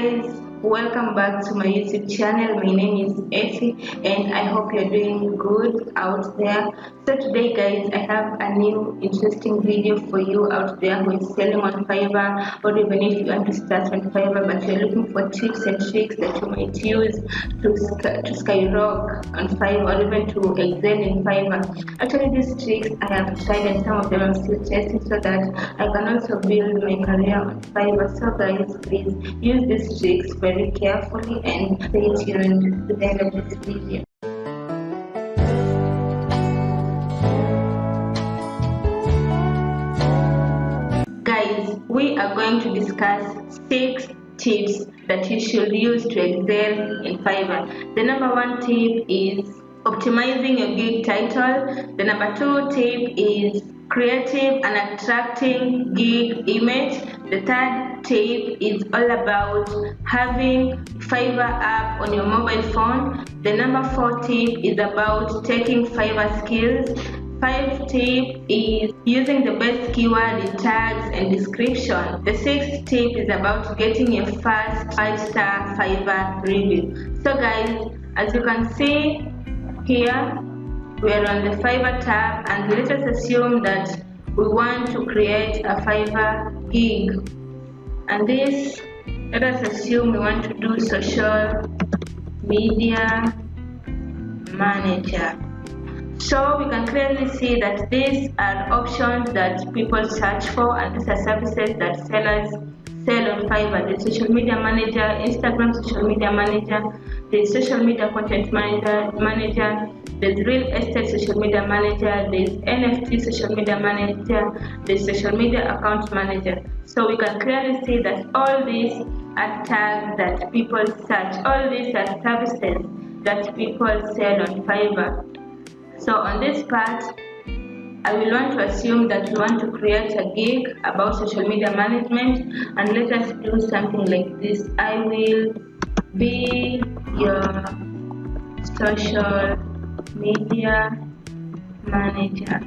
guys, welcome back to my YouTube channel. My name is Effie and I hope you're doing good out there. So today guys, I have a new interesting video for you out there who is selling on Fiverr, or even if you want to start on Fiverr but you're looking for tips and tricks that you might use to skyrocket on Fiverr, or even to excel in Fiverr. Actually, these tricks I have tried and some of them I'm still testing so that I can also build my career on Fiverr. So guys, please use these tricks very carefully and stay tuned to the end of this video. Guys, we are going to discuss 6 tips that you should use to excel in Fiverr. The number 1 tip is optimizing your gig title. The number 2 tip is creative and attracting gig image. The third tip is all about having Fiverr app on your mobile phone. The number 4 tip is about taking Fiverr skills. 5th tip is using the best keyword in tags and description. The 6th tip is about getting your first 5-star Fiverr review. So guys, as you can see here, we are on the Fiverr tab, and let us assume that we want to create a Fiverr gig. And this, let us assume we want to do social media manager. So we can clearly see that these are options that people search for, and these are services that sellers sell on Fiverr. The social media manager, Instagram social media manager, the social media content manager, there's real estate social media manager, there's NFT social media manager, there's social media account manager. So we can clearly see that all these are tags that people search. All these are services that people sell on Fiverr. So on this part, I will want to assume that we want to create a gig about social media management, and let us do something like this. I will be your social media manager.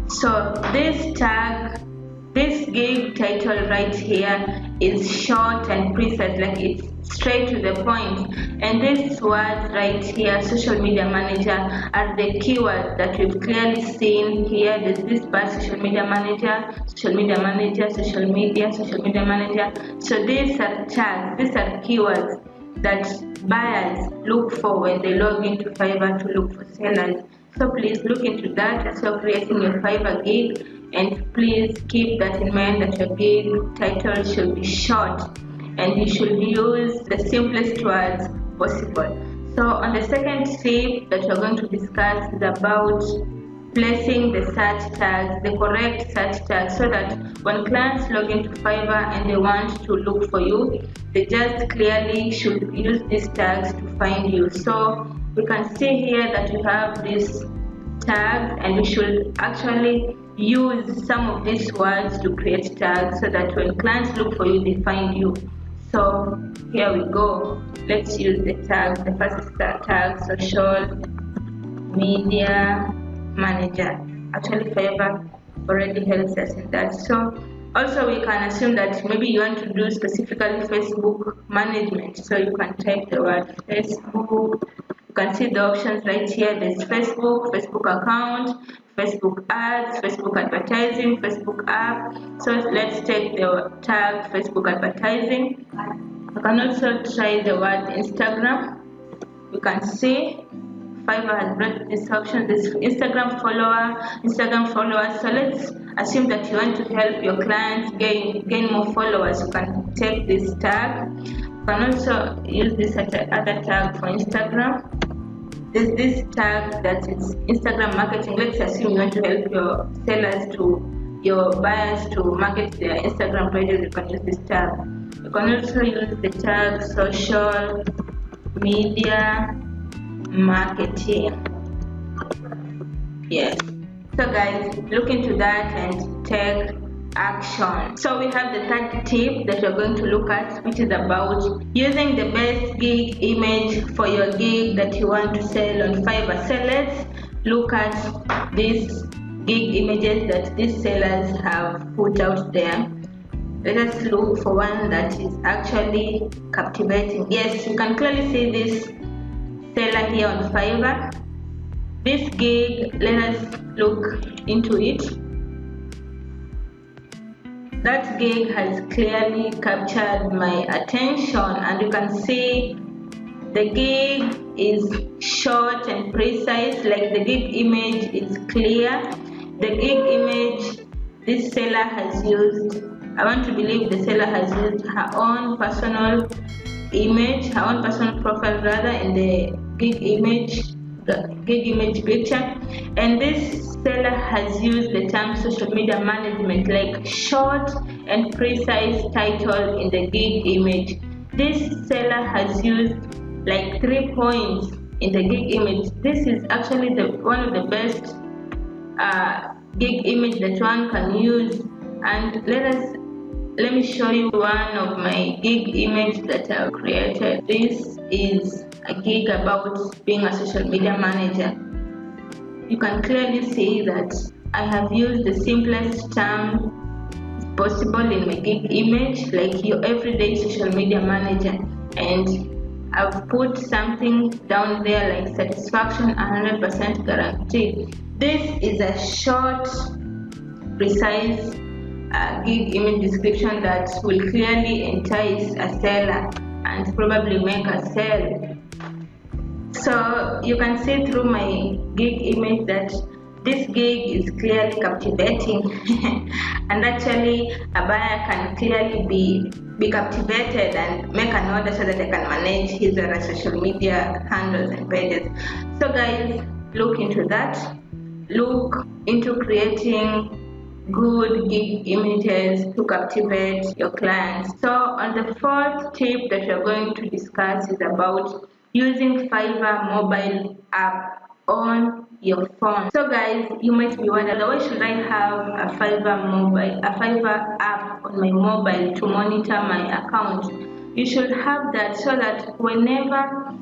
So this tag, this gig title right here is short and precise, like it's straight to the point. And these words right here, social media manager, are the keywords that we've clearly seen here. There's this part, social media manager, social media manager, social media manager. So these are tags, these are keywords that buyers look for when they log into Fiverr to look for sellers. So please look into that as you're creating your Fiverr gig, and please keep that in mind that your gig title should be short and you should use the simplest words possible. So on the second tip that we're going to discuss is about placing the search tags, the correct search tags, so that when clients log into Fiverr and they want to look for you, they just clearly should use these tags to find you. So we can see here that we have these tags, and we should actually use some of these words to create tags so that when clients look for you, they find you. So here we go. Let's use the tags. The first tag, social media manager. Actually, Fiverr already helps us in that. So also we can assume that maybe you want to do specifically Facebook management. So you can type the word Facebook. You can see the options right here. There's Facebook, Facebook account, Facebook ads, Facebook advertising, Facebook app. So let's take the tag Facebook advertising. You can also try the word Instagram. You can see Fiverr has brought this option, this Instagram followers. So let's assume that you want to help your clients gain more followers. You can take this tag. You can also use this other tag for Instagram. There's this tag that is Instagram marketing. Let's assume you want to help your sellers your buyers to market their Instagram pages. You can use this tag. You can also use the tag social media marketing. Yes. So guys, look into that and take action. So we have the third tip that we're going to look at, which is about using the best gig image for your gig that you want to sell on Fiverr. So let's look at these gig images that these sellers have put out there. Let us look for one that is actually captivating. Yes, you can clearly see this seller here on Fiverr. This gig, let us look into it. That gig has clearly captured my attention, and you can see the gig is short and precise, like the gig image is clear. The gig image this seller has used, I want to believe the seller has used her own personal image, her own personal profile rather, in the gig image picture. And this seller has used the term social media management, like short and precise title in the gig image. This seller has used like 3 points in the gig image. This is actually one of the best gig image that one can use. And let me show you one of my gig image that I've created. This is a gig about being a social media manager. You can clearly see that I have used the simplest term possible in my gig image, like your everyday social media manager, and I've put something down there like satisfaction 100% guaranteed. This is a short, precise gig image description that will clearly entice a seller and probably make a sale. So you can see through my gig image that this gig is clearly captivating and actually a buyer can clearly be captivated and make an order so that I can manage his or her social media handles and pages. So guys, look into that. Look into creating good gig images to captivate your clients. So on the fourth tip that we're going to discuss is about using Fiverr mobile app on your phone. So guys, you might be wondering, why should I have a Fiverr app on my mobile to monitor my account? You should have that so that whenever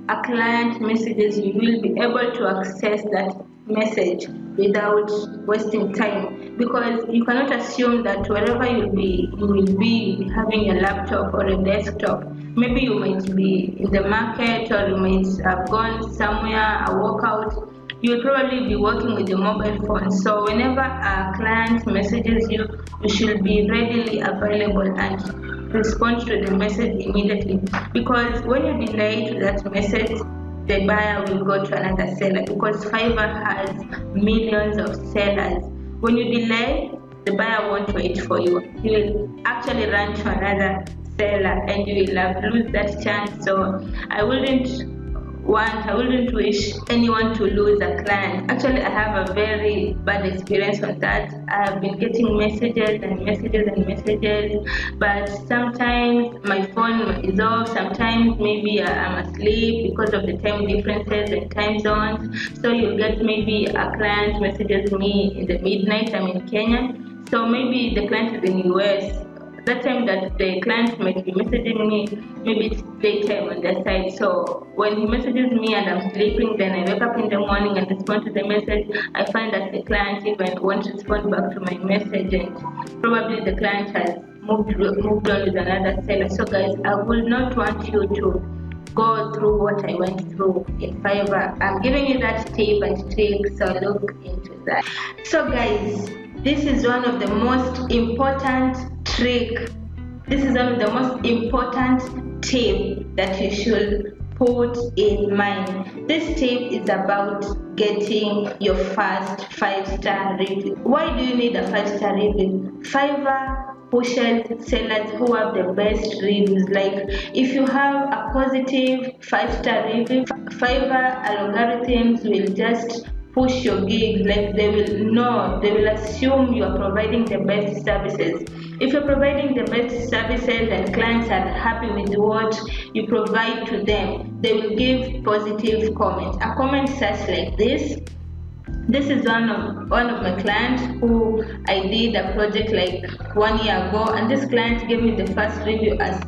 a client messages you, will be able to access that message without wasting time, because you cannot assume that wherever you will be having a laptop or a desktop. Maybe you might be in the market, or you might have gone somewhere, a workout. You'll probably be working with your mobile phone. So whenever a client messages you, you should be readily available and respond to the message immediately. Because when you delay to that message, the buyer will go to another seller, because Fiverr has millions of sellers. When you delay, the buyer won't wait for you. He will actually run to another seller and you will lose that chance. So I wouldn't wish anyone to lose a client. Actually, I have a very bad experience on that. I have been getting messages and messages and messages, but sometimes my phone is off, sometimes maybe I'm asleep because of the time differences and time zones. So you'll get maybe a client messages me in the midnight. I'm in Kenya, so maybe the client is in US. That time that the client might be messaging me, maybe it's daytime on their side. So when he messages me and I'm sleeping, then I wake up in the morning and respond to the message. I find that the client even won't respond back to my message, and probably the client has moved on with another seller. So guys, I will not want you to go through what I went through in Fiverr. I'm giving you that tip and trick, so look into that. So guys, this is one of the most important trick. This is one of the most important tip that you should put in mind. This tip is about getting your first 5-star review. Why do you need a 5-star review? Fiverr pushes sellers who have the best reviews. Like if you have a positive 5-star review, Fiverr algorithms will just push your gigs. Like they will assume you are providing the best services. If you're providing the best services and clients are happy with what you provide to them, they will give positive comments. A comment such like this: This is one of my clients who I did a project like 1 year ago, and this client gave me the first review as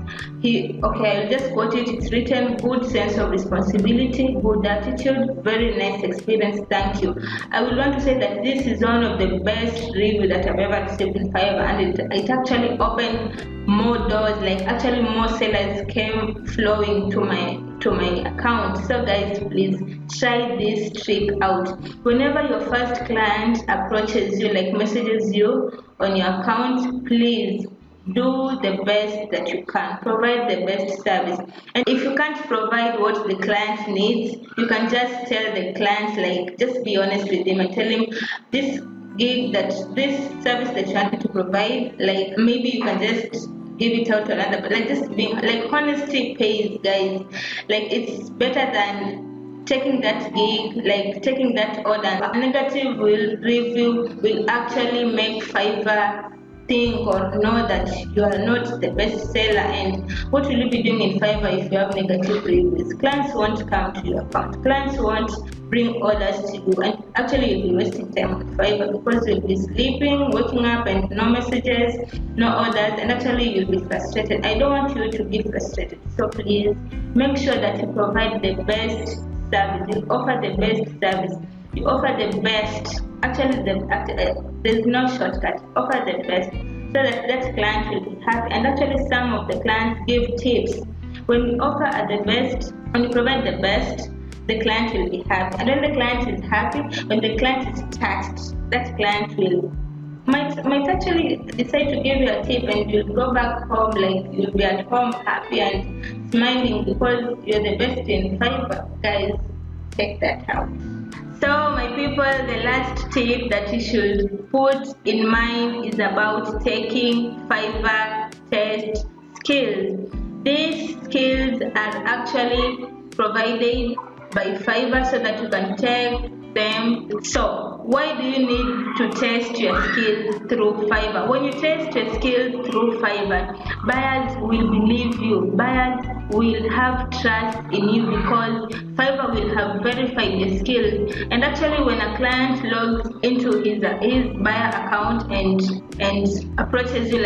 I'll just quote it. It's written, good sense of responsibility, good attitude, very nice experience, thank you. I would want to say that this is one of the best review that I've ever received in Fiverr, and it actually opened more doors, like actually more sellers came flowing to my account. So guys, please try this trick out. Whenever your first client approaches you, like messages you on your account, please do the best that you can, provide the best service. And if you can't provide what the client needs, you can just tell the client, like just be honest with him and tell him this this service that you want me to provide, like maybe you can just give it out to another, but like just being like, honesty pays, guys. Like it's better than taking that gig, like taking that order. A negative review will actually make Fiverr think or know that you are not the best seller. And what will you be doing in Fiverr if you have negative reviews? Clients won't come to your account, clients won't bring orders to you, and actually you'll be wasting time on Fiverr because you'll be sleeping, waking up and no messages, no orders, and actually you'll be frustrated. I don't want you to be frustrated, so please make sure that you provide the best service, you offer the best service, you offer the best. Actually, there's no shortcut. Offer the best so that that client will be happy. And actually, some of the clients give tips. When you offer at the best, when you provide the best, the client will be happy. And when the client is happy, when the client is touched, that client might actually decide to give you a tip, and you'll go back home, like you'll be at home happy and smiling because you're the best in Fiverr. Guys, check that out. So my people, the last tip that you should put in mind is about taking Fiverr test skills. These skills are actually provided by Fiverr so that you can take them. So why do you need to test your skills through Fiverr? When you test your skills through Fiverr, buyers will believe you. Buyers will have trust in you because Fiverr will have verified your skills. And actually, when a client logs into his buyer account and approaches you,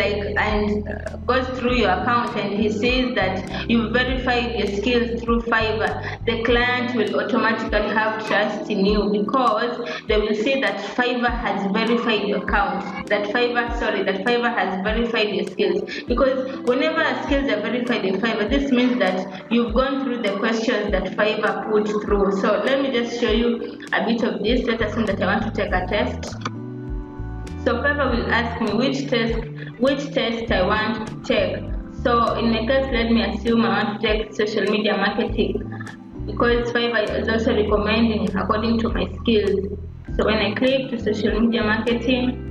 goes through your account, and he sees that you verified your skills through Fiverr, the client will automatically have trust in you because they will see that Fiverr has verified your account, that Fiverr has verified your skills. Because whenever skills are verified in Fiverr, this means that you've gone through the questions that Fiverr put through. So let me just show you a bit of this. Let us assume that I want to take a test. So Fiverr will ask me which test I want to take. So in my case, let me assume I want to take social media marketing because Fiverr is also recommending according to my skills. So when I click to social media marketing,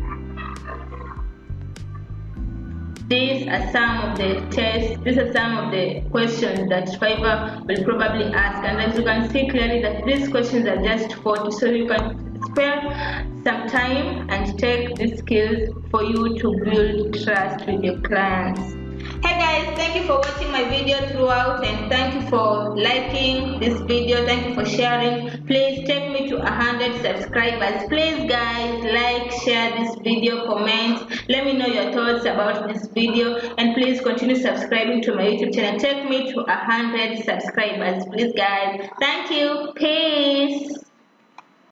these are some of the tests, these are some of the questions that Fiverr will probably ask. And as you can see clearly that these questions are just 40, so you can spare some time and take these skills for you to build trust with your clients. Hey guys, thank you for watching my video throughout, and thank you for liking this video, thank you for sharing. Please take me to 100 subscribers. Please guys, like, share this video, comment, let me know your thoughts about this video, and please continue subscribing to my YouTube channel. Take me to 100 subscribers, please guys. Thank you. Peace.